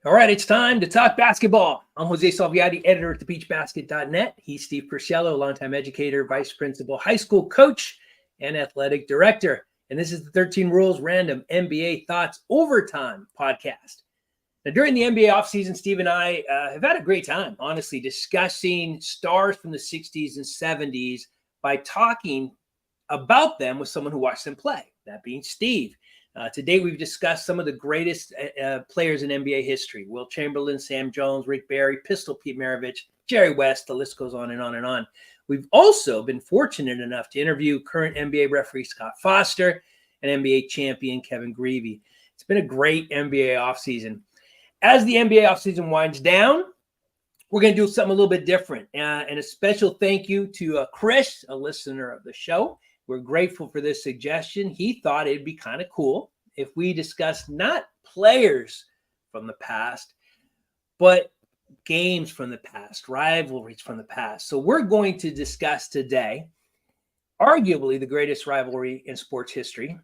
All right, it's time to talk basketball. I'm Jose Salviati, editor at thebeachbasket.net. He's Steve Priscello, longtime educator, vice principal, high school coach, and athletic director. And this is the 13 Rules Random NBA Thoughts Overtime podcast. Now, during the NBA offseason, Steve and I have had a great time, honestly, discussing stars from the 60s and 70s by talking about them with someone who watched them play, that being Steve. Today, we've discussed some of the greatest players in NBA history: Wilt Chamberlain, Sam Jones, Rick Barry, Pistol Pete Maravich, Jerry West. The list goes on and on and on. We've also been fortunate enough to interview current NBA referee Scott Foster and NBA champion Kevin Greavy. It's been a great NBA offseason. As the NBA offseason winds down, we're going to do something a little bit different. And a special thank you to Chris, a listener of the show. We're grateful for this suggestion. He thought it'd be kind of cool if we discussed not players from the past, but games from the past, rivalries from the past. So we're going to discuss today arguably the greatest rivalry in sports history.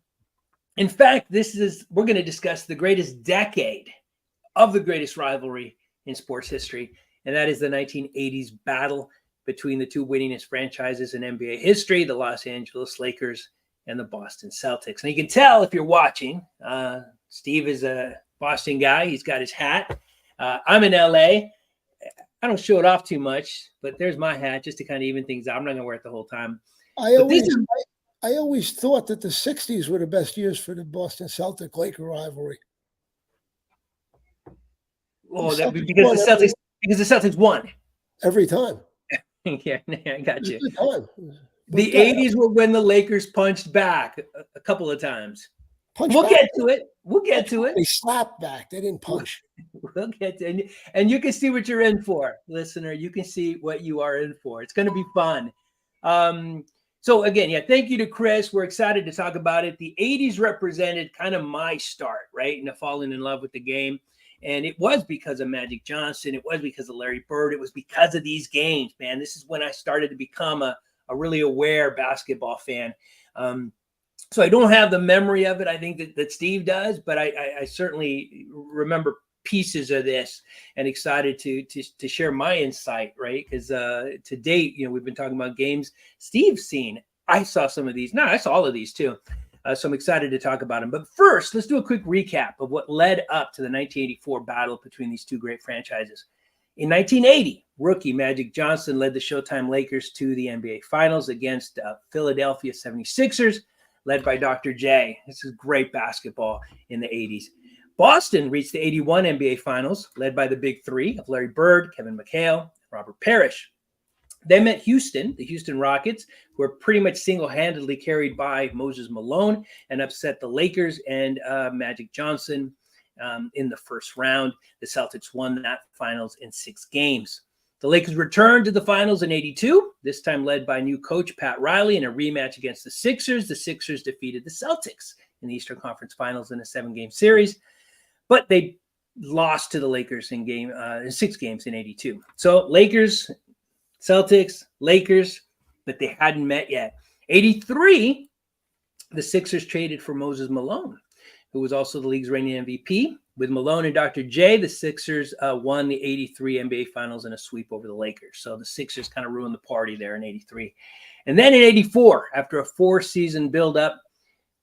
In fact, we're going to discuss the greatest decade of the greatest rivalry in sports history, and that is the 1980s battle between the two winningest franchises in NBA history, the Los Angeles Lakers and the Boston Celtics. And you can tell if you're watching, Steve is a Boston guy. He's got his hat. I'm in LA. I don't show it off too much, but there's my hat just to kind of even things out. I'm not going to wear it the whole time. I always thought that the 60s were the best years for the Boston Celtic-Laker rivalry. Oh, because the Celtics won. Every time. Yeah, I got you. The 80s were when the Lakers punched back a couple of times. We'll get to it. They slapped back. They didn't punch. We'll get to it. And you can see what you're in for, listener. You can see what you are in for. It's going to be fun. So again, thank you to Chris. We're excited to talk about it. The 80s represented kind of my start, right? And falling in love with the game. And it was because of Magic Johnson. It was because of Larry Bird. It was because of these games, man. This is when I started to become a really aware basketball fan. So I don't have the memory of it, I think, that Steve does, but I certainly remember pieces of this and excited to share my insight, right? Because to date, we've been talking about games Steve's seen. I saw some of these. No, I saw all of these too. So I'm excited to talk about them. But first, let's do a quick recap of what led up to the 1984 battle between these two great franchises. In 1980, rookie Magic Johnson led the Showtime Lakers to the NBA Finals against Philadelphia 76ers, led by Dr. J. This is great basketball in the 80s. Boston reached the 81 NBA Finals, led by the Big Three of Larry Bird, Kevin McHale, and Robert Parrish. They met Houston, the Houston Rockets, who were pretty much single-handedly carried by Moses Malone and upset the Lakers and Magic Johnson in the first round. The Celtics won that finals in 6 games. The Lakers returned to the finals in 82, this time led by new coach Pat Riley in a rematch against the Sixers. The Sixers defeated the Celtics in the Eastern Conference Finals in a 7-game series, but they lost to the Lakers in 6 games in 82. So Lakers, Celtics, Lakers, but they hadn't met yet. 83, the Sixers traded for Moses Malone, who was also the league's reigning MVP. With Malone and Dr. J, the Sixers won the 83 NBA Finals in a sweep over the Lakers. So the Sixers kind of ruined the party there in 83. And then in 84, after a 4-season buildup,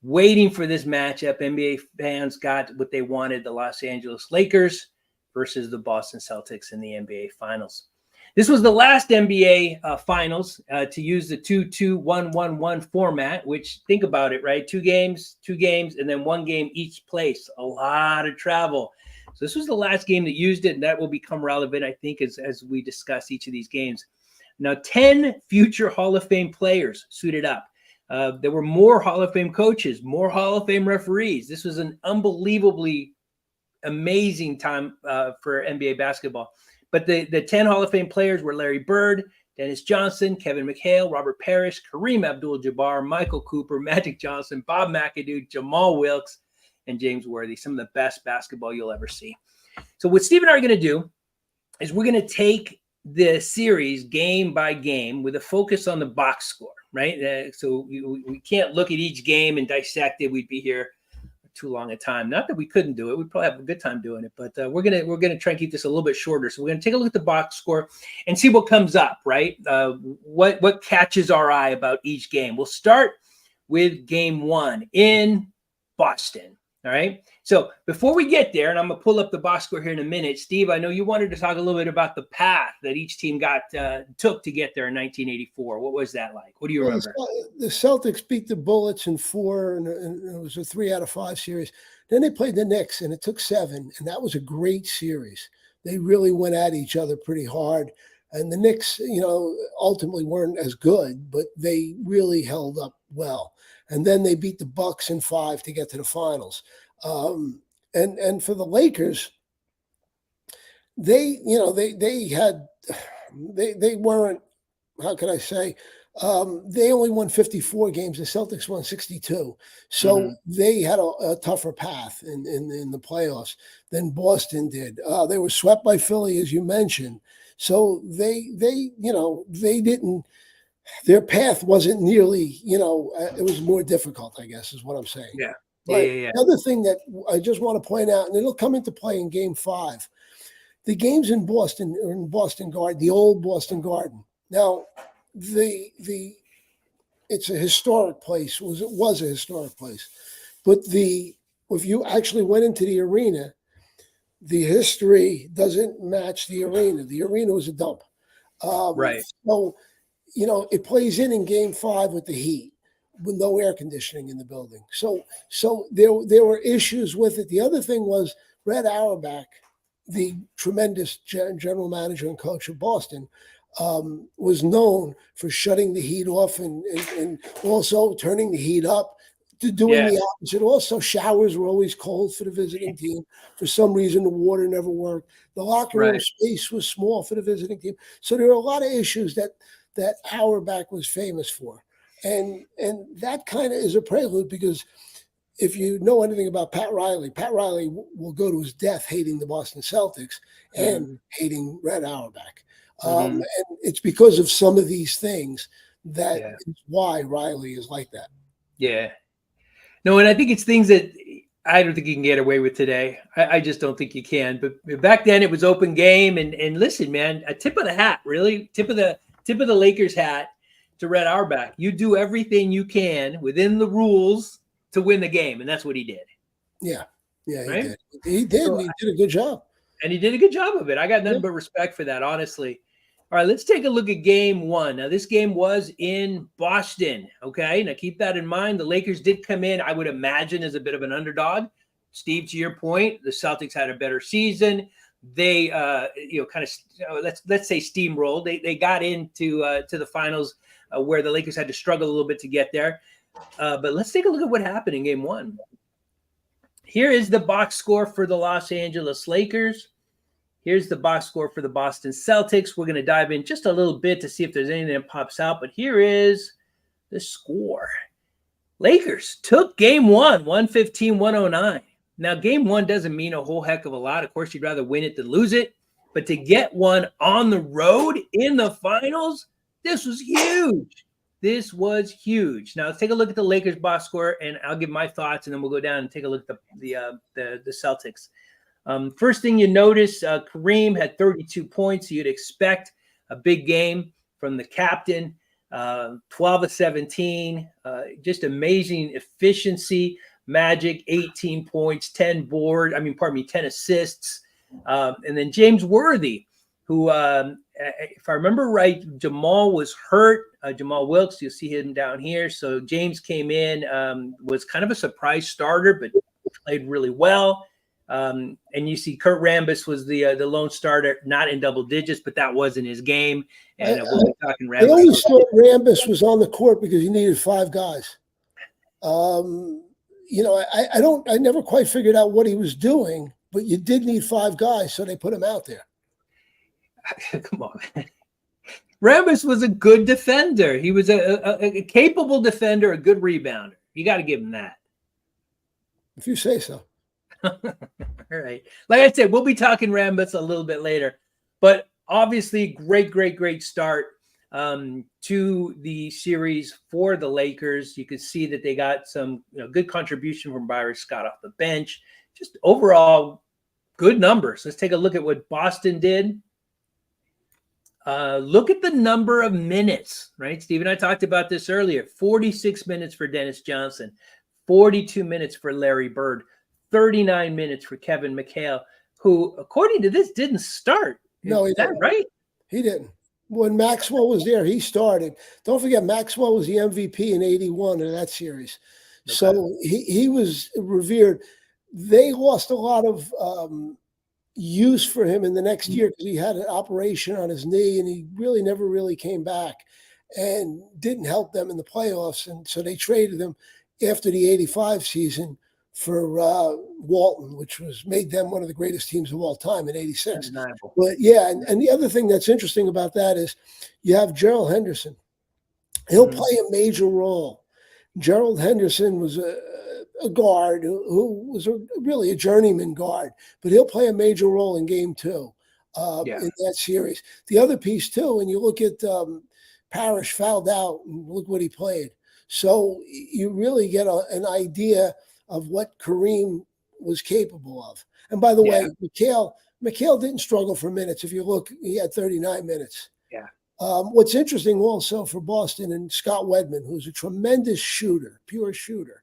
waiting for this matchup, NBA fans got what they wanted: the Los Angeles Lakers versus the Boston Celtics in the NBA Finals. This was the last NBA Finals to use the 2-2-1-1-1 format, which, think about it, right? 2 games, and then 1 game each place. A lot of travel. So this was the last game that used it, and that will become relevant, I think, as we discuss each of these games. Now, 10 future Hall of Fame players suited up. There were more Hall of Fame coaches, more Hall of Fame referees. This was an unbelievably amazing time for NBA basketball. But the 10 Hall of Fame players were Larry Bird, Dennis Johnson, Kevin McHale, Robert Parrish, Kareem Abdul-Jabbar, Michael Cooper, Magic Johnson, Bob McAdoo, Jamal Wilkes, and James Worthy. Some of the best basketball you'll ever see. So what Steve and I are going to do is we're going to take the series game by game with a focus on the box score, right? So we can't look at each game and dissect it. We'd be here too long a time. Not that we couldn't do it. We'd probably have a good time doing it, but we're gonna try and keep this a little bit shorter. So we're gonna take a look at the box score and see what comes up, right? What catches our eye about each game. We'll start with game 1 in Boston. All right. So before we get there, and I'm going to pull up the box score here in a minute, Steve, I know you wanted to talk a little bit about the path that each team took to get there in 1984. What was that like? What do you remember? The Celtics beat the Bullets in 4, and it was a 3 out of 5 series. Then they played the Knicks, and it took 7, and that was a great series. They really went at each other pretty hard. And the Knicks, ultimately weren't as good, but they really held up well. And then they beat the Bucks in 5 to get to the finals. And for the Lakers, they weren't, how can I say, they only won 54 games. The Celtics won 62. So they had a tougher path in the playoffs than Boston did. They were swept by Philly, as you mentioned. So they didn't, their path wasn't nearly, it was more difficult, I guess, is what I'm saying. Yeah. But yeah. The other thing that I just want to point out, and it'll come into play in game 5, the games in Boston are in Boston Garden, the old Boston Garden. Now, it's a historic place. It was a historic place. But if you actually went into the arena, the history doesn't match the arena. The arena was a dump. Right. So, it plays in game 5 with the heat, with no air conditioning in the building. So there were issues with it. The other thing was Red Auerbach, the tremendous general manager and coach of Boston, was known for shutting the heat off and also turning the heat up, to doing the opposite. Also, showers were always cold for the visiting team. For some reason, the water never worked. The locker room space was small for the visiting team. So there were a lot of issues that Auerbach was famous for. And that kind of is a prelude, because if you know anything about Pat Riley will go to his death hating the Boston Celtics and hating Red Auerbach. And it's because of some of these things that is why Riley is like that. Yeah. No, and I think it's things that I don't think you can get away with today. I just don't think you can. But back then it was open game. And listen, man, a tip of the hat, really, tip of the Lakers hat to Red Auerbach. You do everything you can within the rules to win the game, and that's what he did. Yeah, he right? did. He did. So, he did a good job. And he did a good job of it. I got nothing but respect for that, honestly. All right, let's take a look at game 1. Now, this game was in Boston, okay? Now, keep that in mind. The Lakers did come in, I would imagine, as a bit of an underdog. Steve, to your point, the Celtics had a better season. They, let's say steamrolled. They got into to the finals where the Lakers had to struggle a little bit to get there. But let's take a look at what happened in game 1. Here is the box score for the Los Angeles Lakers. Here's the box score for the Boston Celtics. We're going to dive in just a little bit to see if there's anything that pops out. But here is the score. Lakers took game 1, 115-109. Now, game 1 doesn't mean a whole heck of a lot. Of course, you'd rather win it than lose it. But to get one on the road in the finals, this was huge. This was huge. Now, let's take a look at the Lakers box score, and I'll give my thoughts, and then we'll go down and take a look at the Celtics. First thing you notice, Kareem had 32 points. You'd expect a big game from the captain, 12 of 17, just amazing efficiency. Magic, 18 points, 10 assists. And then James Worthy, who, if I remember right, Jamal was hurt. Jamal Wilkes, you'll see him down here. So James came in, was kind of a surprise starter, but played really well. And you see Kurt Rambis was the lone starter, not in double digits, but that wasn't his game. And we'll be talking Rambis. I always thought Rambis was on the court because he needed 5 guys. I never quite figured out what he was doing, but you did need 5 guys, so they put him out there. Come on, man. Rambis was a good defender. He was a capable defender, a good rebounder. You got to give him that. If you say so. All right. Like I said, we'll be talking Rambis a little bit later, but obviously great start to the series for the Lakers. You could see that they got some good contribution from Byron Scott off the bench. Just overall good numbers. Let's take a look at what Boston did. Look at the number of minutes, right? Steve and I talked about this earlier. 46 minutes for Dennis Johnson, 42 minutes for Larry Bird, 39 minutes for Kevin McHale, who, according to this, didn't start. No, Is that right? He didn't. When Maxwell was there, he started. Don't forget, Maxwell was the MVP in '81 in that series. Okay. So he was revered. They lost a lot of use for him in the next year because he had an operation on his knee and he really never really came back and didn't help them in the playoffs. And so they traded him after the '85 season for Walton, which made them one of the greatest teams of all time in '86. But yeah, and the other thing that's interesting about that is you have Gerald Henderson. He'll play a major role. Gerald Henderson was a guard who was really a journeyman guard, but he'll play a major role in game 2 in that series. The other piece too, and you look at Parrish fouled out and look what he played. So you really get an idea of what Kareem was capable of. And by the way, McHale didn't struggle for minutes. If you look, he had 39 minutes. Yeah. What's interesting also for Boston, and Scott Wedman, who's a tremendous shooter, pure shooter,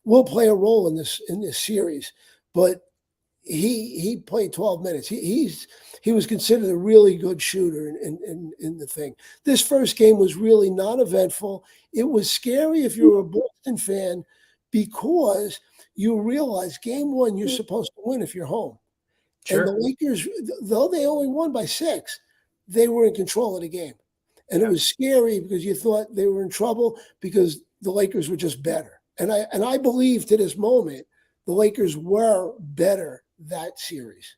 will play a role in this series. But he played 12 minutes. He was considered a really good shooter in the thing. This first game was really non-eventful. It was scary if you're a Boston fan, because you realize game 1, you're supposed to win if you're home. Sure. And the Lakers, though they only won by 6, they were in control of the game. And it was scary because you thought they were in trouble because the Lakers were just better. And I believe to this moment, the Lakers were better that series.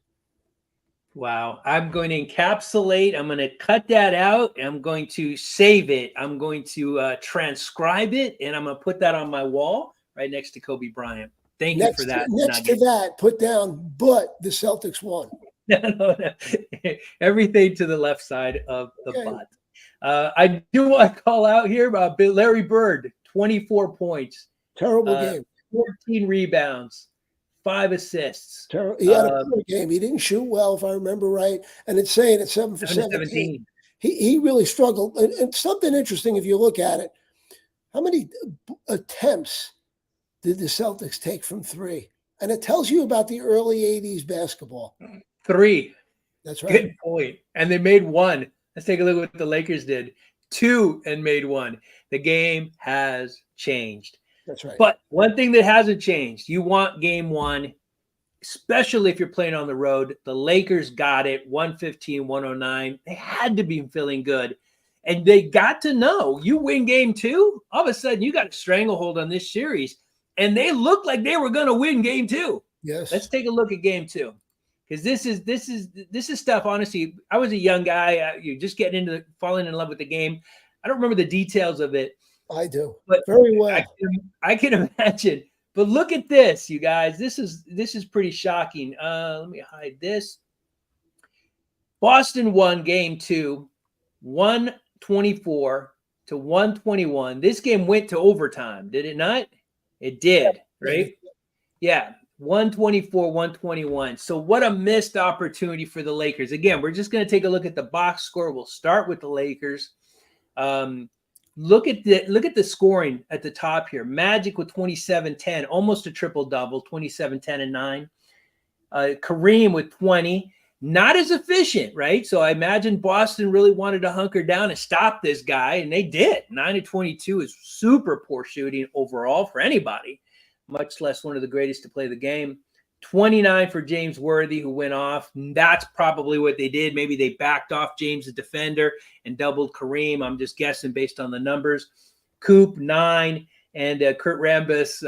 Wow. I'm going to encapsulate. I'm going to cut that out. I'm going to save it. I'm going to transcribe it. And I'm going to put that on my wall right next to Kobe Bryant. Thank you for that. Next to that, put down, but the Celtics won. No. Everything to the left side of the butt. I do want to call out here about Larry Bird, 24 points. Terrible game. 14 rebounds, 5 assists. He had a poor game. He didn't shoot well, if I remember right. And it's saying it's 7 for 17. He really struggled. And something interesting, if you look at it, how many attempts did the Celtics take from 3? And it tells you about the early 80s basketball. 3. That's right. Good point. And they made 1. Let's take a look at what the Lakers did. 2 and made 1. The game has changed. That's right. But one thing that hasn't changed, you want game 1, especially if you're playing on the road. The Lakers got it, 115-109. They had to be feeling good. And they got to know, you win game 2, all of a sudden you got a stranglehold on this series. And they looked like they were going to win game 2. Yes. Let's take a look at game 2. Because this is stuff, honestly, I was a young guy. You're just getting into falling in love with the game. I don't remember the details of it. I do. But very well. I can imagine. But look at this, you guys. This is pretty shocking. Let me hide this. Boston won game 2, 124-121. This game went to overtime, did it not? It did, right? Yeah. 124-121. So what a missed opportunity for the Lakers. Again, we're just going to take a look at the box score. We'll start with the Lakers. Look at the scoring at the top here. Magic with 27-10, almost a triple-double, 27-10 and 9. Kareem with 20. Not as efficient, right? So I imagine Boston really wanted to hunker down and stop this guy, and they did. 9-22 is super poor shooting overall for anybody, much less one of the greatest to play the game. 29 for James Worthy, who went off. That's probably what they did. Maybe they backed off James, the defender, and doubled Kareem. I'm just guessing based on the numbers. Coop, 9, and Kurt Rambis,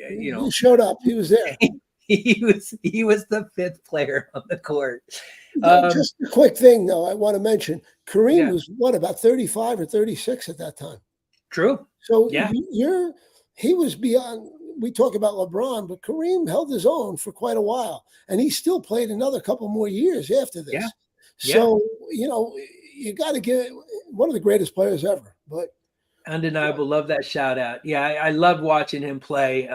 he showed up. He was there. He was the 5th player on the court. Just a quick thing, though, I want to mention. Kareem was, about 35 or 36 at that time? True. So he was beyond. We talk about LeBron, but Kareem held his own for quite a while, and he still played another couple more years after this. Yeah. So, you got to give one of the greatest players ever. But undeniable. Love that shout out. Yeah, I love watching him play.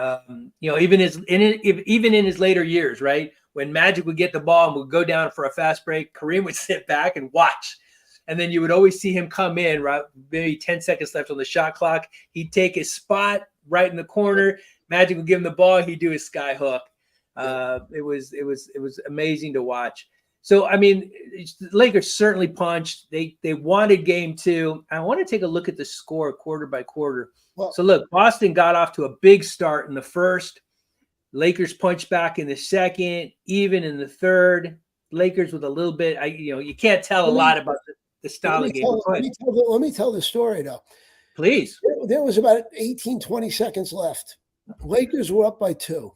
Even even in his later years, right? When Magic would get the ball and would go down for a fast break, Kareem would sit back and watch. And then you would always see him come in, right? Maybe 10 seconds left on the shot clock. He'd take his spot right in the corner. Magic would give him the ball. He'd do his sky hook. It was amazing to watch. So, I mean, the Lakers certainly punched. They wanted game 2. I want to take a look at the score quarter by quarter. Well, so, look, Boston got off to a big start in the first. Lakers punched back in the second, even in the third. Lakers with a little bit, you can't tell a lot about the style of game. Let me tell the story, though. Please. There was about 18, 20 seconds left. Lakers were up by 2.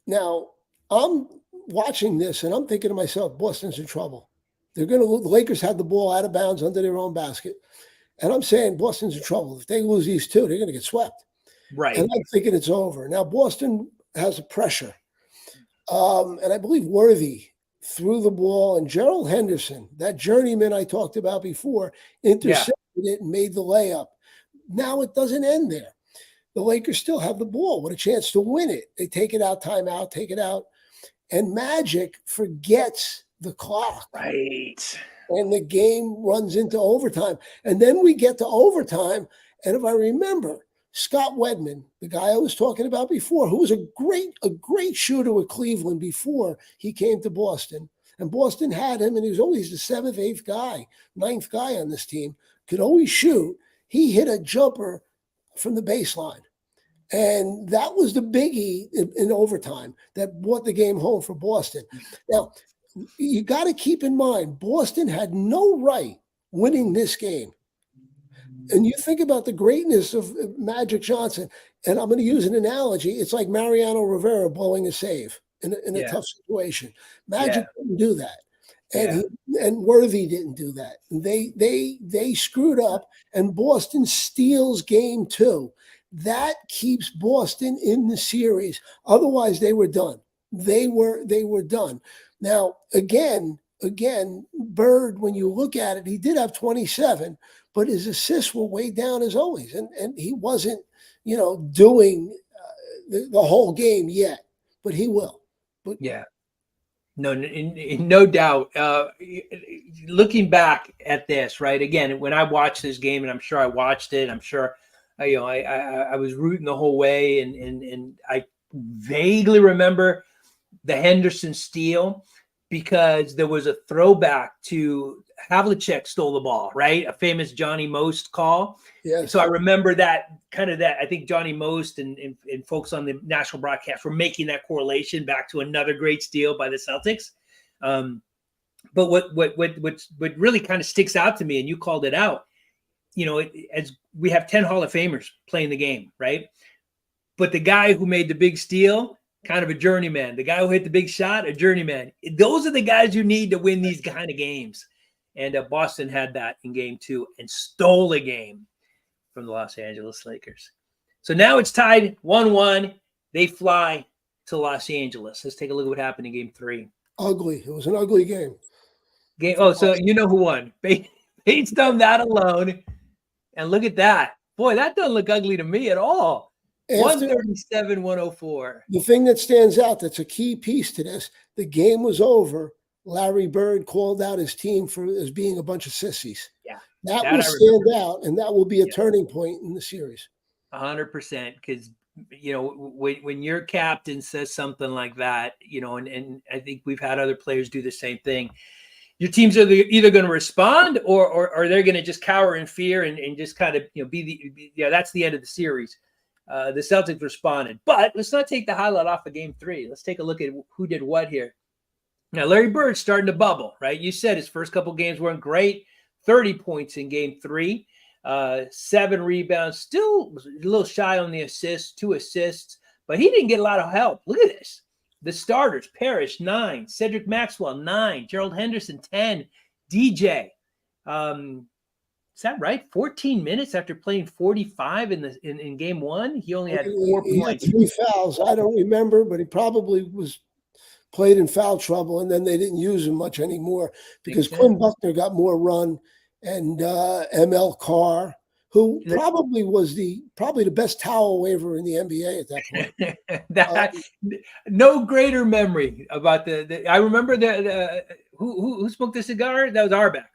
Now, I'm watching this and I'm thinking to myself, Boston's in trouble. The Lakers had the ball out of bounds under their own basket. And I'm saying Boston's in trouble. If they lose these 2, they're going to get swept. Right. And I'm thinking it's over. Now, Boston has a pressure. And I believe Worthy threw the ball, and Gerald Henderson, that journeyman I talked about before, intercepted it and made the layup. Now it doesn't end there. The Lakers still have the ball with a chance to win it. They take it out, timeout, take it out. And Magic forgets the clock. Right. And the game runs into overtime. And then we get to overtime. And if I remember, Scott Wedman, the guy I was talking about before, who was a great shooter with Cleveland before he came to Boston. And Boston had him, and he was always the 7th, 8th guy, 9th guy on this team, could always shoot. He hit a jumper from the baseline. And that was the biggie in overtime that brought the game home for Boston. Now, you got to keep in mind, Boston had no right winning this game. And you think about the greatness of Magic Johnson, and I'm going to use an analogy. It's like Mariano Rivera blowing a save in a tough situation. Magic didn't do that. And Worthy didn't do that. They screwed up, and Boston steals game 2. That keeps Boston in the series. Otherwise, they were done. They were done. Now, again, Bird, when you look at it, he did have 27, but his assists were way down as always, and he wasn't, doing the whole game yet, but he will. But no doubt. Looking back at this, right? Again, when I watched this game, and I'm sure I watched it, I'm sure, I was rooting the whole way, and I vaguely remember the Henderson steal because there was a throwback to Havlicek stole the ball, right? A famous Johnny Most call. Yes. So I remember that. I think Johnny Most and folks on the national broadcast were making that correlation back to another great steal by the Celtics. But what really kind of sticks out to me, and you called it out, as we have 10 Hall of Famers playing the game, right? But the guy who made the big steal, kind of a journeyman. The guy who hit the big shot, a journeyman. Those are the guys you need to win these kind of games. And Boston had that in game 2 and stole a game from the Los Angeles Lakers. So now it's tied 1-1. They fly to Los Angeles. Let's take a look at what happened in game 3. Ugly. It was an ugly game. So you know who won. Bates done that alone. And look at that. Boy, that doesn't look ugly to me at all. 137-104. The thing that stands out, that's a key piece to this, the game was over. Larry Bird called out his team as being a bunch of sissies. Yeah. That will stand out, and that will be a turning point in the series. 100%. Because, when your captain says something like that, and I think we've had other players do the same thing, your teams are either going to respond or they're going to just cower in fear and just kind of, that's the end of the series. The Celtics responded. But let's not take the highlight off of game 3. Let's take a look at who did what here. Now, Larry Bird's starting to bubble, right? You said his first couple games weren't great. 30 points in game 3, 7 rebounds, still a little shy on the assists, 2 assists, but he didn't get a lot of help. Look at this. The starters, Parrish, 9, Cedric Maxwell, 9, Gerald Henderson, 10, DJ. Is that right? 14 minutes after playing 45 in game 1, he only had 4 points. Had 3 fouls. I don't remember, but he probably was played in foul trouble, and then they didn't use him much anymore because Quinn Buckner got more run, and ML Carr, who probably was the best towel waver in the NBA at that point. That no greater memory about the I remember who smoked the cigar? That was Arbeck.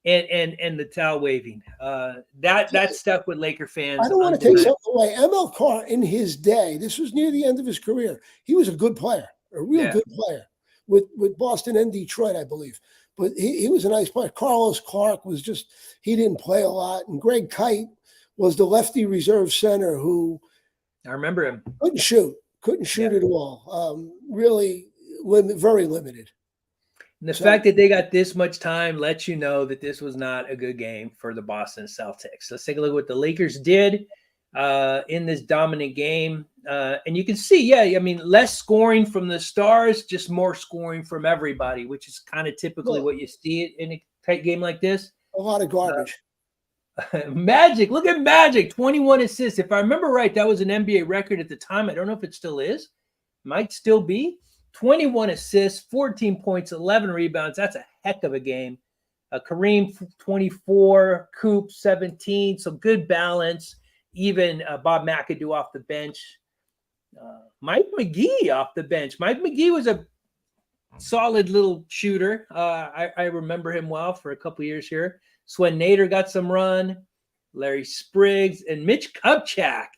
And the towel waving. That stuck with Laker fans. I don't want to take something away. ML Carr in his day, this was near the end of his career. He was a good player, a real good player with Boston and Detroit, I believe. But he was a nice player. Carlos Clark was he didn't play a lot. And Greg Kite was the lefty reserve center who I remember him. Couldn't shoot at all. Really very limited. And the fact that they got this much time lets you know that this was not a good game for the Boston Celtics. Let's take a look at what the Lakers did in this dominant game. And you can see, I mean, less scoring from the stars, just more scoring from everybody, which is kind of typically what you see in a tight game like this. A lot of garbage. Magic. Look at Magic, 21 assists. If I remember right, that was an NBA record at the time. I don't know if it still is. Might still be. 21 assists, 14 points, 11 rebounds. That's a heck of a game. Kareem, 24, Coop, 17. So good balance. Even Bob McAdoo off the bench. Mike McGee off the bench. Mike McGee was a solid little shooter. I remember him well for a couple years here. Swen Nader got some run. Larry Spriggs and Mitch Kupchak.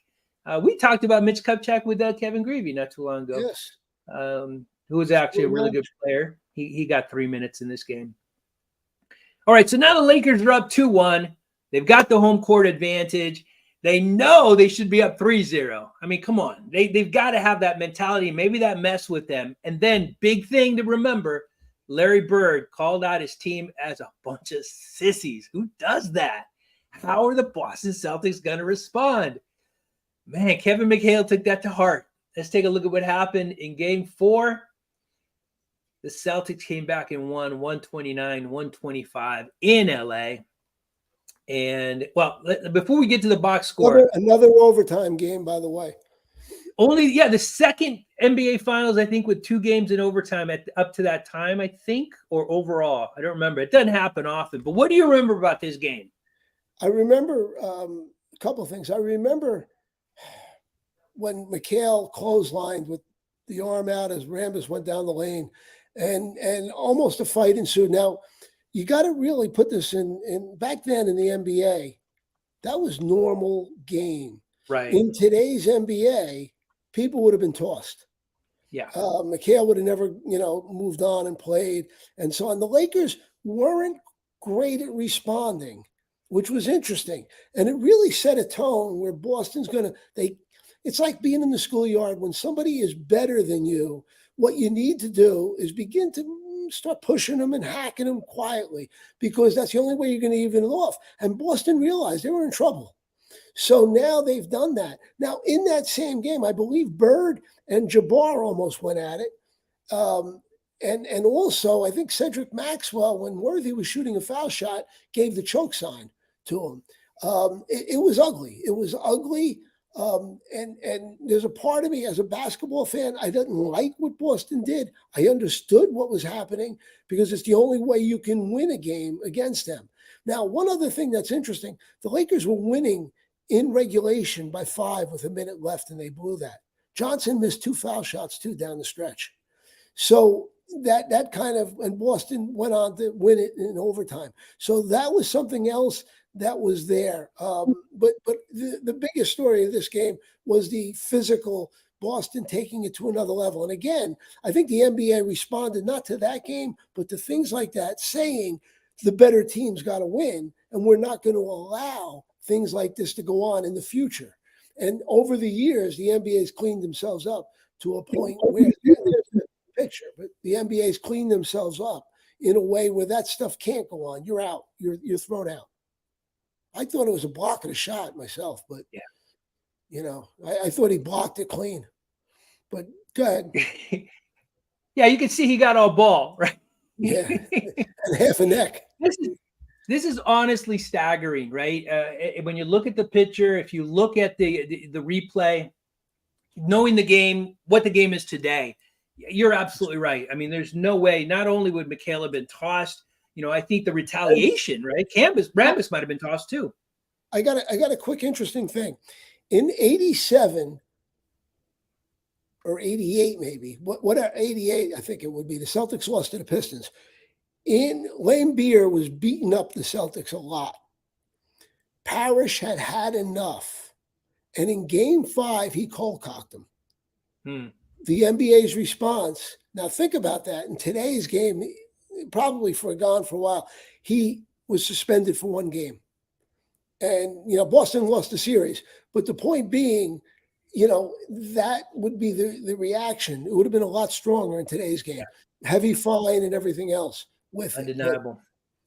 We talked about Mitch Kupchak with Kevin Greavy not too long ago. Yes. Who was actually a really good player. He got 3 minutes in this game. All right, so now the Lakers are up 2-1. They've got the home court advantage. They know they should be up 3-0. I mean, come on. They've got to have that mentality. Maybe that mess with them. And then, big thing to remember, Larry Bird called out his team as a bunch of sissies. Who does that? How are the Boston Celtics going to respond? Man, Kevin McHale took that to heart. Let's take a look at what happened in Game 4. The Celtics came back and won 129-125 in LA. And, well, before we get to the box score. Another overtime game, by the way. The second NBA Finals, I think, with 2 games in overtime up to that time, I think, or overall. I don't remember. It doesn't happen often. But what do you remember about this game? I remember a couple of things. I remember when McHale clotheslined with the arm out as Rambis went down the lane, and almost a fight ensued. Now, you got to really put this in back then in the NBA, that was normal game. Right. In today's NBA, people would have been tossed. Yeah. McHale would have never, moved on and played and so on. The Lakers weren't great at responding, which was interesting. And it really set a tone where Boston's it's like being in the schoolyard when somebody is better than you. What you need to do is begin to start pushing them and hacking them quietly, because that's the only way you're going to even it off. And Boston realized they were in trouble. So now they've done that. Now, in that same game, I believe Bird and Jabbar almost went at it. And also, I think Cedric Maxwell, when Worthy was shooting a foul shot, gave the choke sign to him. It was ugly. It was ugly. And there's a part of me as a basketball fan, I didn't like what Boston did. I understood what was happening because it's the only way you can win a game against them. Now, one other thing that's interesting, the Lakers were winning in regulation by 5 with a minute left, and they blew that. Johnson missed 2 foul shots, too, down the stretch. So that kind of, and Boston went on to win it in overtime. So that was something else that was there. But the biggest story of this game was the physical Boston taking it to another level. And again, I think the NBA responded not to that game, but to things like that, saying the better team's got to win, and we're not going to allow things like this to go on in the future. And over the years, the NBA has cleaned themselves up to a point where picture, but the NBA has cleaned themselves up in a way where that stuff can't go on. You're out. You're thrown out. I thought it was a block and a shot myself, but I thought he blocked it clean. But go ahead. Yeah, you can see he got all ball, right? Yeah, and half a neck. This is honestly staggering, right? When you look at the picture, if you look at the replay, knowing the game, what the game is today, you're absolutely right. I mean, there's no way. Not only would McHale have been tossed, I think the retaliation, right? Rambis might have been tossed too. I got a quick interesting thing. In 87 or 88, maybe, what 88, I think it would be, the Celtics lost to the Pistons. Lane Beer was beating up the Celtics a lot. Parrish had enough. And in game 5, he cold-cocked him. The NBA's response, now think about that. In today's game, probably gone for a while, he was suspended for 1 game. And, Boston lost the series. But the point being, that would be the reaction. It would have been a lot stronger in today's game. Yeah. Heavy fine and everything else with Undeniable.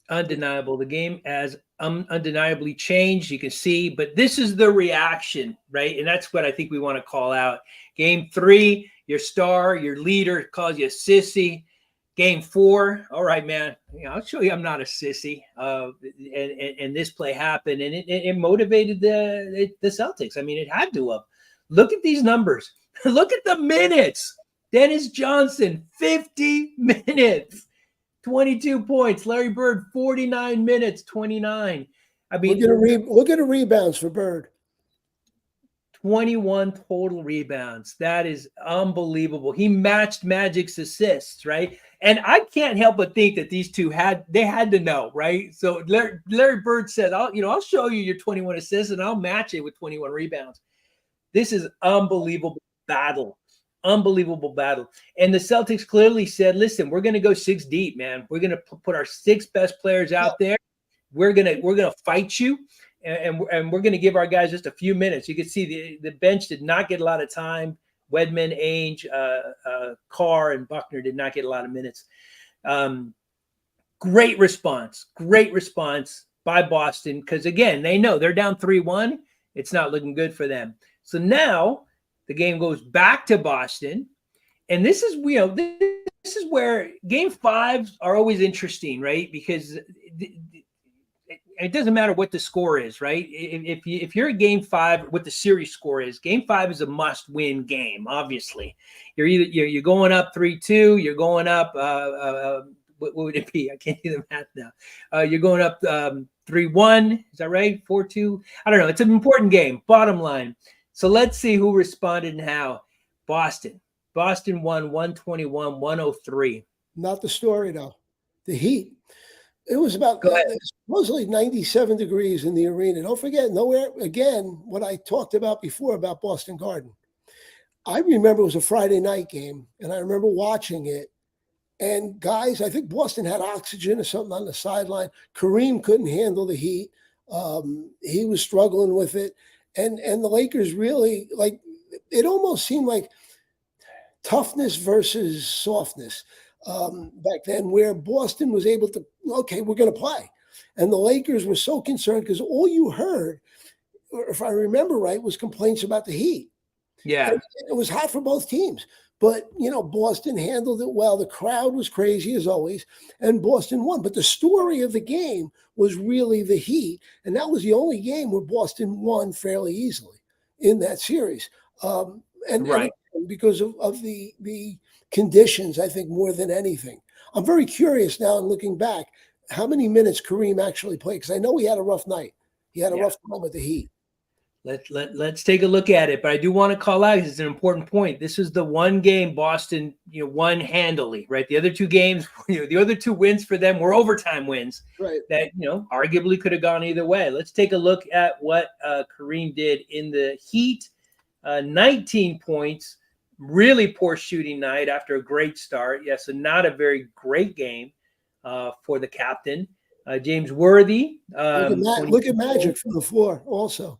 Undeniable. The game has undeniably changed. You can see, but this is the reaction, right? And that's what I think we want to call out. Game 3, your star, your leader calls you a sissy. Game 4, all right, man, I'll show you I'm not a sissy. And this play happened, and it motivated the Celtics. I mean, it had to have. Look at these numbers. Look at the minutes. Dennis Johnson, 50 minutes, 22 points. Larry Bird, 49 minutes, 29. I mean, look at the rebounds for Bird. 21 total rebounds. That is unbelievable. He matched Magic's assists, right? And I can't help but think that these two had to know, right? So Larry Bird said, I'll show you your 21 assists and I'll match it with 21 rebounds. This is unbelievable battle. Unbelievable battle. And the Celtics clearly said, listen, we're going to go 6 deep, man. We're going to put our 6 best players out there. We're going to fight you. And we're going to give our guys just a few minutes. You can see the bench did not get a lot of time. Wedman, Ainge, Carr, and Buckner did not get a lot of minutes. Great response by Boston because, again, they know they're down 3-1. It's not looking good for them. So now the game goes back to Boston. And this is where game 5s are always interesting, right? Because it doesn't matter what the score is, right? If you're at game 5, what the series score is, game 5 is a must-win game. Obviously, you're going up 3-2. You're going up. What would it be? I can't do the math now. You're going up 3-1. Is that right? 4-2. I don't know. It's an important game. Bottom line. So let's see who responded and how. Boston won 121-103. Not the story though. The Heat. It was about supposedly 97 degrees in the arena. Don't forget, nowhere, again, what I talked about before about Boston Garden. I remember it was a Friday night game, and I remember watching it. And guys, I think Boston had oxygen or something on the sideline. Kareem couldn't handle the heat. He was struggling with it. And the Lakers really, like, it almost seemed like toughness versus softness. Back then, where Boston was able to, okay, we're going to play. And the Lakers were so concerned because all you heard, if I remember right, was complaints about the heat. Yeah. And it was hot for both teams. But, Boston handled it well. The crowd was crazy as always, and Boston won. But the story of the game was really the Heat. And that was the only game where Boston won fairly easily in that series. And because of the conditions, I think, more than anything. I'm very curious now, and looking back, how many minutes Kareem actually played, because I know he had a rough night. He had a rough time with the Heat. Let's take a look at it. But I do want to call out, it's an important point. This is the one game Boston, won handily, right? The other 2 games, the other 2 wins for them were overtime wins, right? That, arguably could have gone either way. Let's take a look at what Kareem did in the Heat. 19 points. Really poor shooting night after a great start. Yes, so not a very great game for the captain. James Worthy. Look at Magic from the floor also.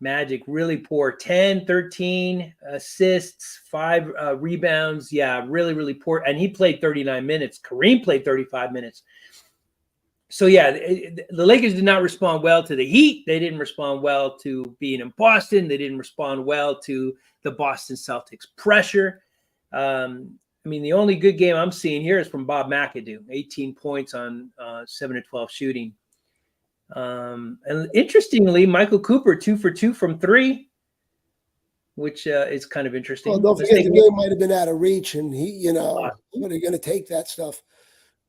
Magic, really poor. 10, 13 assists, 5 rebounds. Yeah, really, really poor. And he played 39 minutes. Kareem played 35 minutes. So, yeah, the Lakers did not respond well to the Heat. They didn't respond well to being in Boston. They didn't respond well to the Boston Celtics pressure. The only good game I'm seeing here is from Bob McAdoo, 18 points on 7 of 12 shooting. And interestingly, Michael Cooper 2 for 2 from 3, which is kind of interesting. Well, don't forget the game might have been out of reach, and he, what are you going to take that stuff?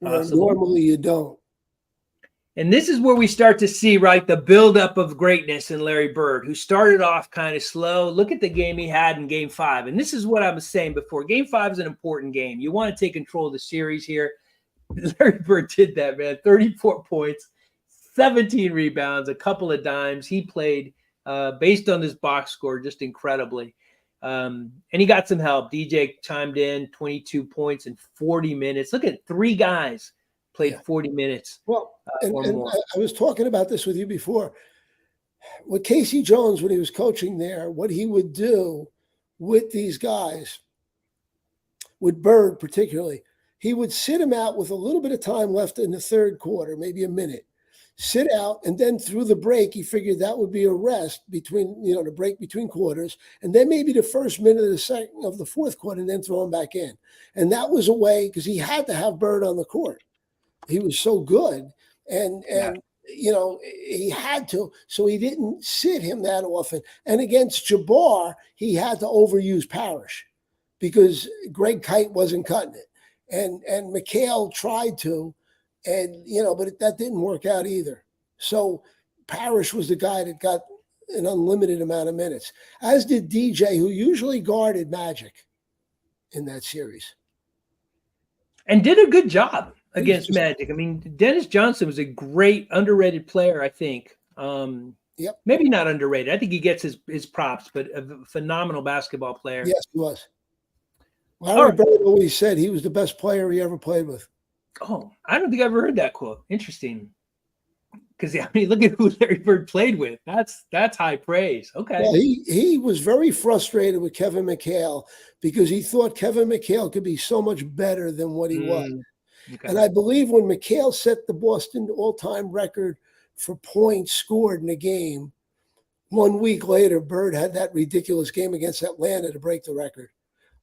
where normally you don't. And this is where we start to see, right, the buildup of greatness in Larry Bird, who started off kind of slow. Look at the game he had in Game 5. And this is what I was saying before. Game 5 is an important game. You want to take control of the series here. Larry Bird did that, man. 34 points, 17 rebounds, a couple of dimes. He played, based on this box score, just incredibly. And he got some help. DJ chimed in, 22 points in 40 minutes. Look at 3 guys played 40 minutes. Well, and I was talking about this with you before. With Casey Jones, when he was coaching there, what he would do with these guys, with Bird particularly, he would sit him out with a little bit of time left in the third quarter, maybe a minute. Sit out, and then through the break, he figured that would be a rest between, the break between quarters, and then maybe the first minute of the fourth quarter, and then throw him back in. And that was a way, because he had to have Bird on the court. He was so good, and he had to, so he didn't sit him that often. And against Jabbar, he had to overuse Parrish because Greg Kite wasn't cutting it, and McHale tried to. And, but that didn't work out either. So Parrish was the guy that got an unlimited amount of minutes, as did DJ, who usually guarded Magic in that series. And did a good job against Magic. I mean, Dennis Johnson was a great underrated player, I think. Yep. Maybe not underrated. I think he gets his props, but a phenomenal basketball player. Yes, he was. Larry Bird always said he was the best player he ever played with. Oh, I don't think I ever heard that quote. Interesting. Because, look at who Larry Bird played with. That's high praise. Okay. Well, he was very frustrated with Kevin McHale because he thought Kevin McHale could be so much better than what he was. Okay. And I believe when McHale set the Boston all-time record for points scored in a game, 1 week later, Bird had that ridiculous game against Atlanta to break the record.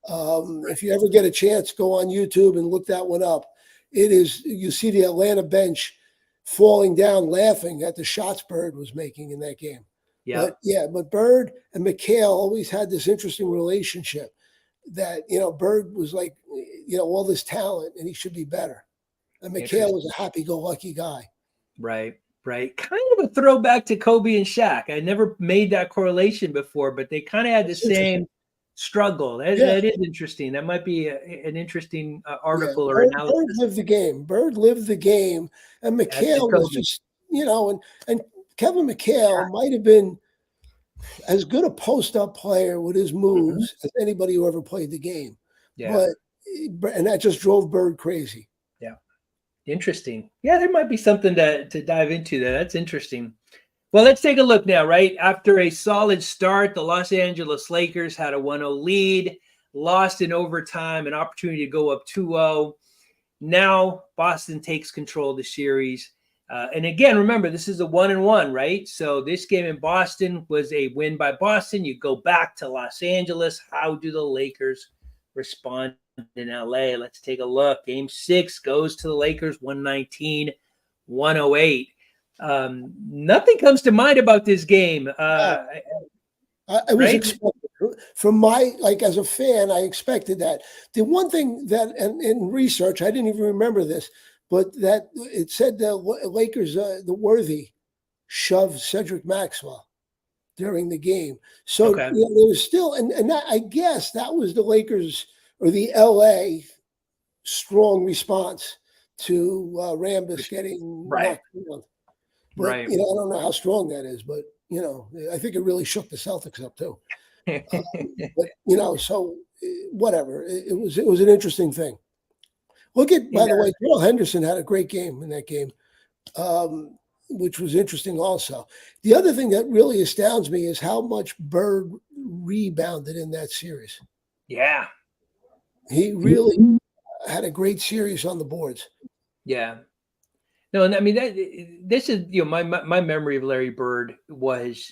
If you ever get a chance, go on YouTube and look that one up. You see the Atlanta bench falling down laughing at the shots Bird was making in that game. Yeah. But Bird and McHale always had this interesting relationship that, Bird was like, all this talent and he should be better. And McHale was a happy-go-lucky guy. Right. Kind of a throwback to Kobe and Shaq. I never made that correlation before, but they kind of had the same struggle. That is interesting. That might be an interesting article or analysis. Bird lived the game. And McHale was just, and Kevin McHale might have been as good a post-up player with his moves as anybody who ever played the game. Yeah. And that just drove Bird crazy. Yeah. Interesting. Yeah, there might be something to dive into there. That's interesting. Well, let's take a look now, right? After a solid start, the Los Angeles Lakers had a 1-0 lead, lost in overtime, an opportunity to go up 2-0. Now Boston takes control of the series. And again, remember, this is a 1-1, right? So this game in Boston was a win by Boston. You go back to Los Angeles. How do the Lakers respond in LA? Let's take a look. Game 6 goes to the Lakers, 119-108. Nothing comes to mind about this game. I was expecting, from as a fan, I expected that. The one thing that, and in research, I didn't even remember this, but that it said the Lakers, the Worthy, shoved Cedric Maxwell during the game. So there was still, and that, I guess that was the Lakers or the LA strong response to Rambis getting knocked down. But, I don't know how strong that is, but, I think it really shook the Celtics up too. But, so whatever. It was an interesting thing. Look at, by the way, Darrell Henderson had a great game in that game, which was interesting also. The other thing that really astounds me is how much Bird rebounded in that series. Yeah. He really had a great series on the boards. Yeah. No, and I mean, this is, my memory of Larry Bird was,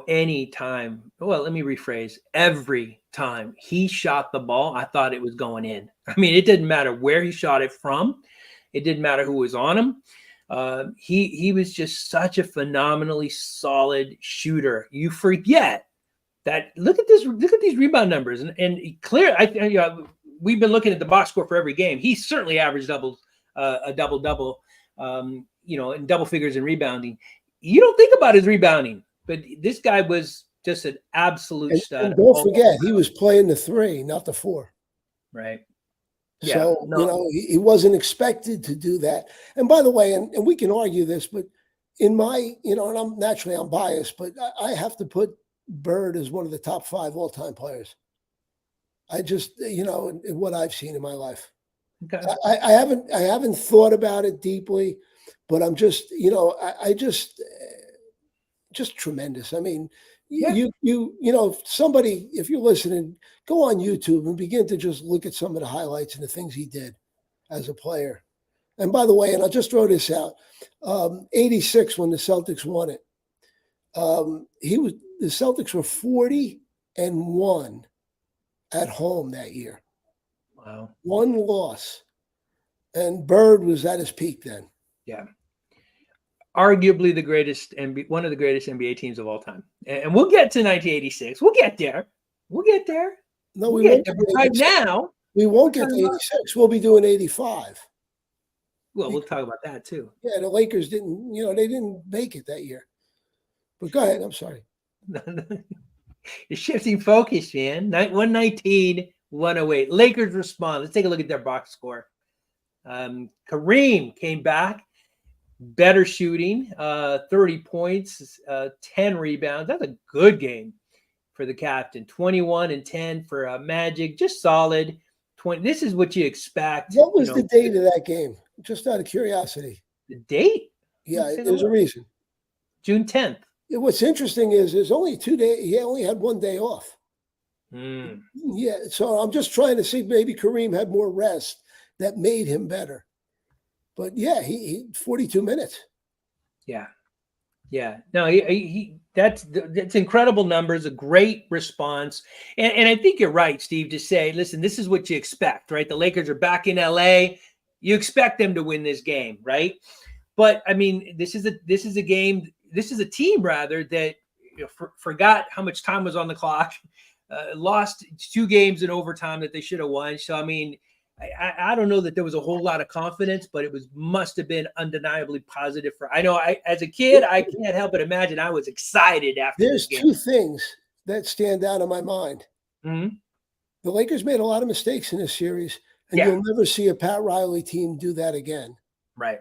any time, well, let me rephrase, every time he shot the ball, I thought it was going in. I mean, it didn't matter where he shot it from. It didn't matter who was on him. He was just such a phenomenally solid shooter. You forget that, look at these rebound numbers. And clear, we've been looking at the box score for every game. He certainly averaged a double-double, in double figures in rebounding. You don't think about his rebounding, but this guy was just an absolute stud. And don't forget, he was playing the 3, not the 4. Right. Yeah. So, No. he wasn't expected to do that. And by the way, and we can argue this, but in my, and I'm biased, but I have to put Bird as one of the top 5 all-time players. I just, in what I've seen in my life. Okay. I haven't thought about it deeply, but I'm just, I just tremendous. I mean, Yeah. somebody, if you're listening, go on YouTube and begin to just look at some of the highlights and the things he did as a player. And by the way, and I'll just throw this out, 86 when the Celtics won it, the Celtics were 40-1 at home that year. Wow. 1 loss. And Bird was at his peak then. Yeah. Arguably one of the greatest NBA teams of all time. And we'll get to 1986. We'll get there. No, we won't. Right now, we won't get to 86. We'll be doing 85. Well, we'll talk about that too. Yeah, the Lakers didn't, they didn't make it that year. But go ahead. I'm sorry. You're shifting focus, man. 119-108. Lakers respond. Let's take a look at their box score. Kareem came back. Better shooting, 30 points, 10 rebounds. That's a good game for the captain. 21 and 10 for Magic, just solid. 20. This is what you expect. What was the date of that game? Just out of curiosity. The date? Yeah, there's a reason. June 10th. What's interesting is there's only 2 days. He only had 1 day off. Yeah, so I'm just trying to see maybe Kareem had more rest that made him better. But yeah, he 42 minutes. Yeah. No, that's incredible numbers, a great response. And I think you're right, Steve, to say, listen, this is what you expect, right? The Lakers are back in LA. You expect them to win this game, right? But I mean, this is a team rather that forgot how much time was on the clock, lost 2 games in overtime that they should have won. So I mean, I don't know that there was a whole lot of confidence, but it must have been undeniably positive. As a kid, I can't help but imagine I was excited after. There's 2 things that stand out in my mind. Mm-hmm. The Lakers made a lot of mistakes in this series, and you'll never see a Pat Riley team do that again. Right.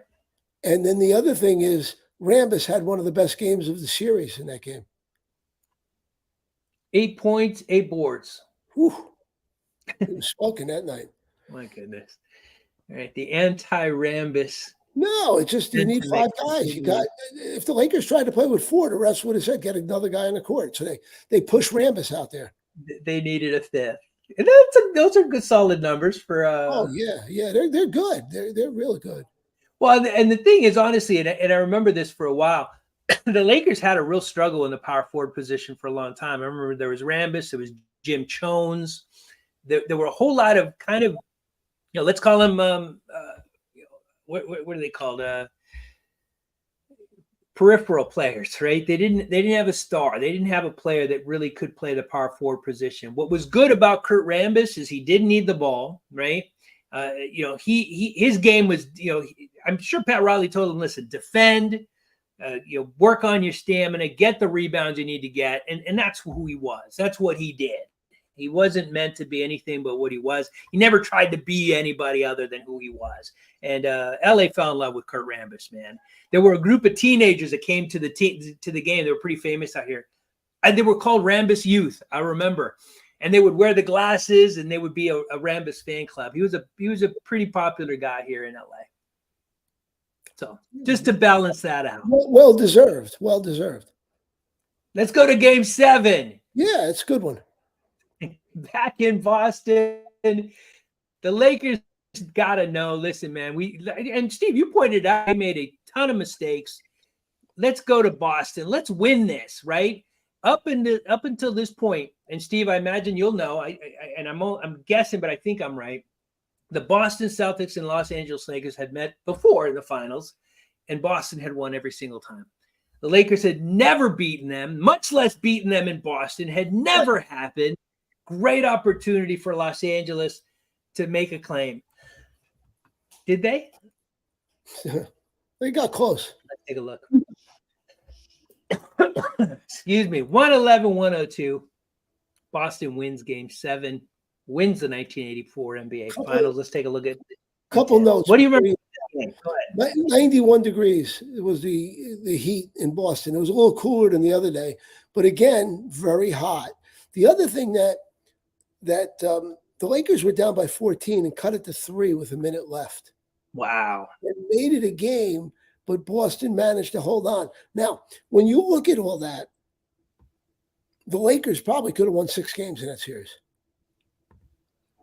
And then the other thing is Rambis had one of the best games of the series in that game. 8 points, 8 boards. Whew. He was smoking that night. My goodness. All right. The anti-Rambis. No, it's just you need 5 guys. If the Lakers tried to play with 4, the rest would have said get another guy on the court. So they push Rambis out there. They needed a 5th. And those are good solid numbers for they're good. They're really good. Well, and the thing is, honestly, and I remember this for a while, the Lakers had a real struggle in the power forward position for a long time. I remember there was Rambis, there was Jim Chones. There were a whole lot of kind of, let's call them, what are they called? Peripheral players, right? They didn't have a star. They didn't have a player that really could play the power forward position. What was good about Kurt Rambis is he didn't need the ball, right? His game was, I'm sure Pat Riley told him, listen, defend, work on your stamina, get the rebounds you need to get. And that's who he was. That's what he did. He wasn't meant to be anything but what he was. He never tried to be anybody other than who he was. And LA fell in love with Kurt Rambis, man. There were a group of teenagers that came to the game. They were pretty famous out here. And they were called Rambis Youth, I remember. And they would wear the glasses and they would be a Rambis fan club. He was a pretty popular guy here in LA. So just to balance that out. Well deserved. Well deserved. Let's go to game 7. Yeah, it's a good one. Back in Boston, the Lakers got to know, listen, man, and Steve, you pointed out, they made a ton of mistakes. Let's go to Boston. Let's win this, right? Up until this point, and Steve, I imagine you'll know, I'm guessing, but I think I'm right. The Boston Celtics and Los Angeles Lakers had met before in the finals, and Boston had won every single time. The Lakers had never beaten them, much less beaten them in Boston, had never happened. Great opportunity for Los Angeles to make a claim. Did they? They got close. Let's take a look. Excuse me. 111-102. Boston wins game 7, wins the 1984 NBA Finals. Let's take a look at Couple notes. What do you remember? Go ahead. 91 degrees. It was the heat in Boston. It was a little cooler than the other day, but again, very hot. The other thing that the Lakers were down by 14 and cut it to 3 with a minute left. Wow. It made it a game, but Boston managed to hold on. Now, when you look at all that, the Lakers probably could have won 6 games in that series.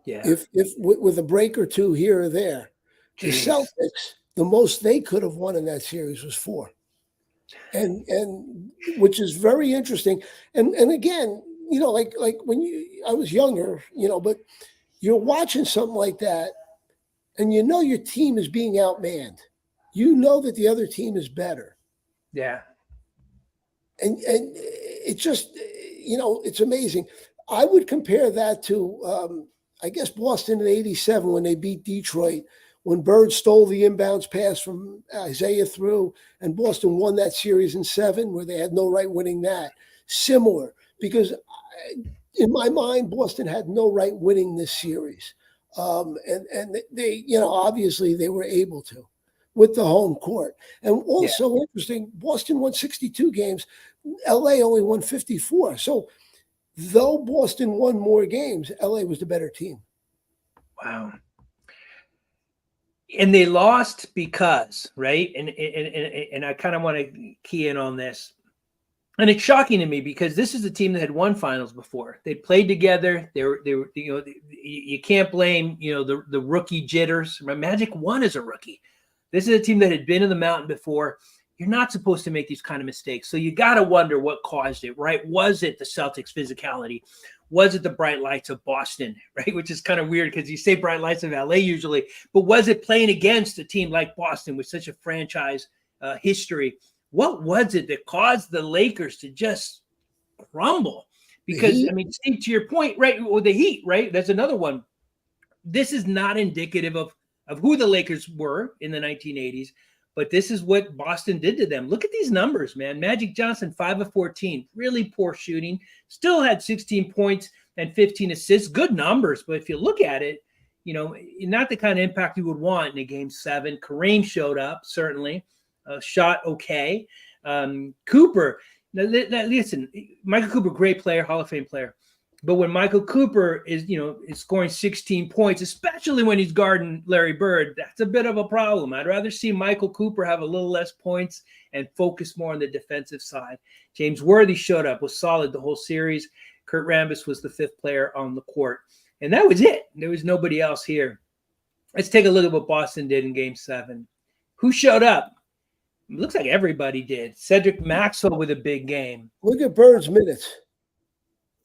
Yeah. If with a break or two here or there. The Celtics, the most they could have won in that series was 4. And which is very interesting. And again, you know, like when I was younger, you know, but you're watching something like that and you know your team is being outmanned. You know that the other team is better. Yeah. And it just, you know, it's amazing. I would compare that to, I guess, Boston in '87 when they beat Detroit, when Bird stole the inbounds pass from Isaiah through, and Boston won that series in 7, where they had no right winning that. Similar, because in my mind, Boston had no right winning this series. And they, you know, obviously they were able to with the home court. And also interesting, Boston won 62 games. LA only won 54. So though Boston won more games, LA was the better team. Wow. And they lost because, right? And I kind of want to key in on this. And it's shocking to me because this is a team that had won finals before. They played together. They were, you know, you can't blame, you know, the rookie jitters. Magic won as a rookie. This is a team that had been in the mountain before. You're not supposed to make these kind of mistakes. So you got to wonder what caused it, right? Was it the Celtics' physicality? Was it the bright lights of Boston, right? Which is kind of weird because you say bright lights of LA usually, but was it playing against a team like Boston with such a franchise history? What was it that caused the Lakers to just crumble? Because, I mean, Steve, to your point, right, with the Heat, right? That's another one. This is not indicative of who the Lakers were in the 1980s, but this is what Boston did to them. Look at these numbers, man. Magic Johnson, 5 of 14, really poor shooting, still had 16 points and 15 assists. Good numbers, but if you look at it, you know, not the kind of impact you would want in a game 7. Kareem showed up, certainly. Shot okay. Cooper, now listen, Michael Cooper, great player, Hall of Fame player. But when Michael Cooper is scoring 16 points, especially when he's guarding Larry Bird, that's a bit of a problem. I'd rather see Michael Cooper have a little less points and focus more on the defensive side. James Worthy showed up, was solid the whole series. Kurt Rambis was the 5th player on the court. And that was it. There was nobody else here. Let's take a look at what Boston did in game 7. Who showed up? It looks like everybody did. Cedric Maxwell with a big game. Look at Bird's minutes.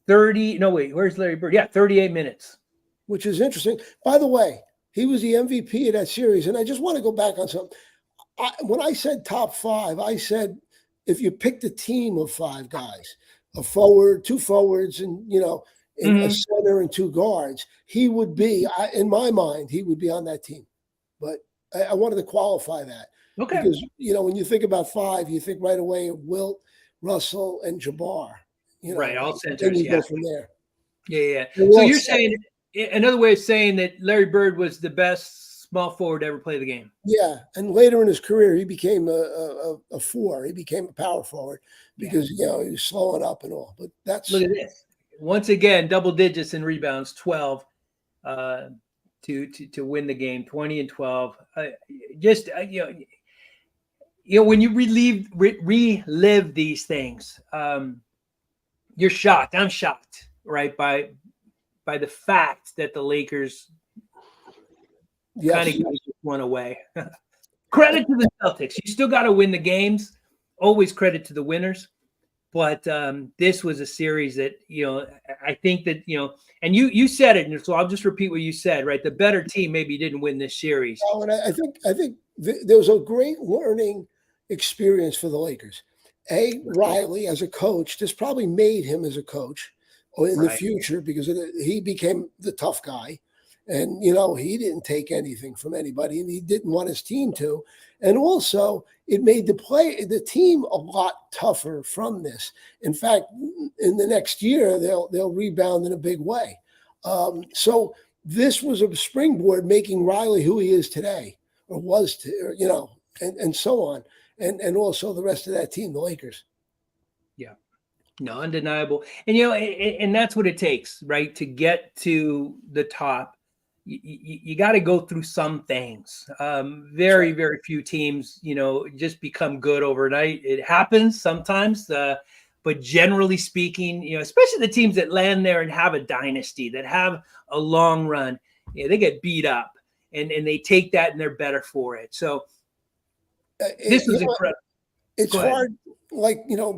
30. No, wait. Where's Larry Bird? Yeah, 38 minutes. Which is interesting. By the way, he was the MVP of that series. And I just want to go back on something. When I said top 5, I said if you picked a team of 5 guys, a forward, 2 forwards, and, you know, a center and 2 guards, he would be, in my mind, he would be on that team. But I wanted to qualify that. Okay. Because, you know, when you think about 5, you think right away of Wilt, Russell, and Jabbar. You know, right, all centers. Then you go from there. Yeah. So you're saying, another way of saying that Larry Bird was the best small forward to ever play the game. Yeah, and later in his career, he became a 4. He became a power forward because, you know, he was slowing up and all. But that's... Look at this. Once again, double digits in rebounds, 12 to win the game, 20 and 12. When you relive these things, you're shocked. I'm shocked, right, by the fact that the Lakers kind of just went away. Credit to the Celtics. You still got to win the games. Always credit to the winners. But this was a series that, you know, I think that, you know, and you said it, and so I'll just repeat what you said, right? The better team maybe didn't win this series. Oh, and I think there was a great learning experience for the Lakers. Riley as a coach, this probably made him as a coach in the future because he became the tough guy. And, he didn't take anything from anybody, and he didn't want his team to. And also, it made the team a lot tougher from this. In fact, in the next year, they'll rebound in a big way. So this was a springboard making Riley who he is today, or was, and so on. And also the rest of that team, the Lakers. Yeah. No, undeniable. And, and that's what it takes, right? To get to the top, you got to go through some things. Very, very few teams, just become good overnight. It happens sometimes, but generally speaking, especially the teams that land there and have a dynasty, that have a long run, they get beat up, and they take that and they're better for it. So this was incredible. It's hard,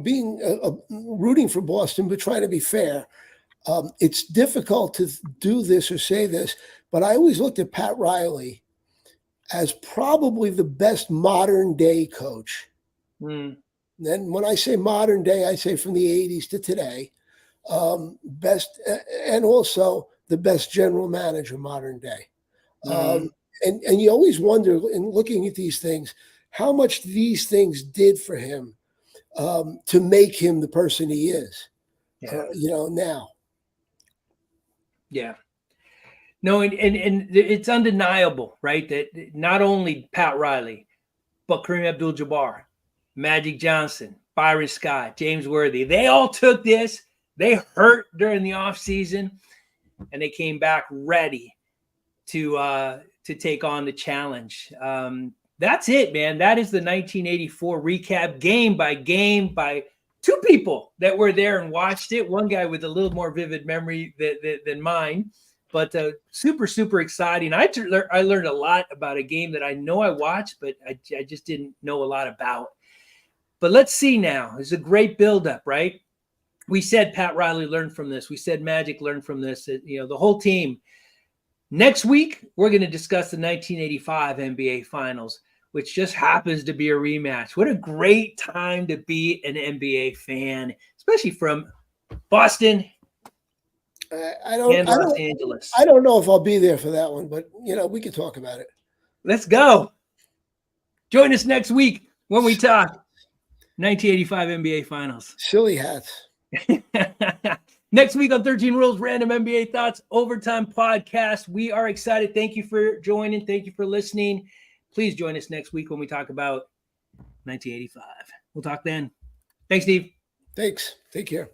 being rooting for Boston, but trying to be fair. It's difficult to do this or say this, but I always looked at Pat Riley as probably the best modern day coach. Then when I say modern day, I say from the 80s to today, best, and also the best general manager modern day. And you always wonder, in looking at these things, how much these things did for him to make him the person he is, now. Yeah. No, and it's undeniable, right, that not only Pat Riley, but Kareem Abdul-Jabbar, Magic Johnson, Byron Scott, James Worthy, they all took this. They hurt during the offseason, and they came back ready to take on the challenge. That's it, man. That is the 1984 recap, game by two people that were there and watched it. One guy with a little more vivid memory than mine, but super, super exciting. I learned a lot about a game that I know I watched, but I just didn't know a lot about. But let's see now. It's a great buildup, right? We said Pat Riley learned from this. We said Magic learned from this. The whole team. Next week, we're going to discuss the 1985 NBA Finals, which just happens to be a rematch. What a great time to be an NBA fan, especially from Boston and Los Angeles. I don't know if I'll be there for that one, but, we can talk about it. Let's go. Join us next week when we talk 1985 NBA Finals. Silly hats. Next week on 13 Rules Random NBA Thoughts Overtime Podcast. We are excited. Thank you for joining. Thank you for listening. Please join us next week when we talk about 1985. We'll talk then. Thanks, Steve. Thanks. Take care.